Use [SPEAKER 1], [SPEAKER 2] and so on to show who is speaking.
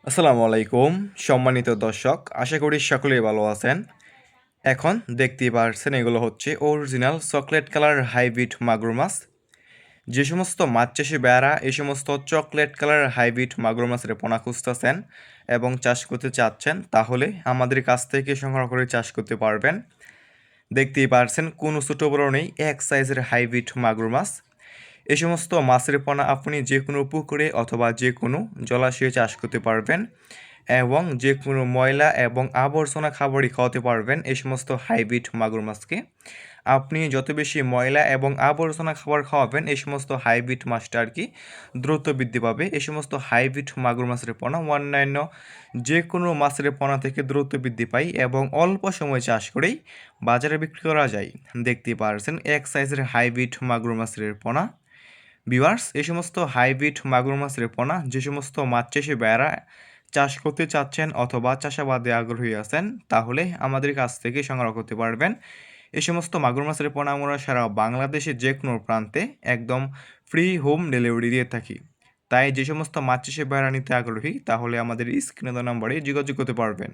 [SPEAKER 1] আসসালামু আলাইকুম সম্মানিত দর্শক, আশা করি সকলেই ভালো আছেন। এখন দেখতেই পারছেন এগুলো হচ্ছে অরিজিনাল চকলেট কালার হাইব্রিড মাগুর মাছ। যে সমস্ত মাছ চাষি ভাইয়ারা এই সমস্ত চকলেট কালার হাইব্রিড মাগুর মাছের পোনা খুঁজতেছেন এবং চাষ করতে চাচ্ছেন, তাহলে আমাদের কাছ থেকে সংগ্রহ করে চাষ করতে পারবেন। দেখতেই পারছেন কোনো ছোটো বড় নেই, এক সাইজের হাইব্রিড মাগুর মাছ। এই সমস্ত মাছের পোনা আপনি যে কোনো পুকুরে অথবা যে কোনো জলাশয়ে চাষ করতে পারবেন এবং যে কোনো ময়লা এবং আবর্জনা খাবারই খাওয়াতে পারবেন এই সমস্ত হাইব্রিড মাগুর মাছকে। আপনি যত বেশি ময়লা এবং আবর্জনা খাবার খাওয়াবেন এই সমস্ত হাইব্রিড মাছটা আর কি দ্রুত বৃদ্ধি পাবে। এই সমস্ত হাইব্রিড মাগুর মাছের পোনা অন্যান্য যে কোনো মাছের পোনা থেকে দ্রুত বৃদ্ধি পায় এবং অল্প সময় চাষ করেই বাজারে বিক্রি করা যায়। দেখতেই পারছেন এক সাইজের হাইব্রিড মাগুর মাছের পোনা। ভিউয়ার্স, এই সমস্ত হাইব্রিড মাগুর মাছের পোনা যে সমস্ত মাছ চাষি ভাইয়েরা চাষ করতে চাচ্ছেন অথবা চাষাবাদে আগ্রহী আছেন, তাহলে আমাদের কাছ থেকে সংগ্রহ করতে পারবেন। এই সমস্ত মাগুর মাছের পোনা আমরা সারা বাংলাদেশে যে কোনো প্রান্তে একদম ফ্রি হোম ডেলিভারি দিয়ে থাকি। তাই যে সমস্ত মাছ চাষি ভাইয়েরা নিতে আগ্রহী, তাহলে আমাদের স্ক্রিনে দেওয়া নম্বরে যোগাযোগ করতে পারবেন।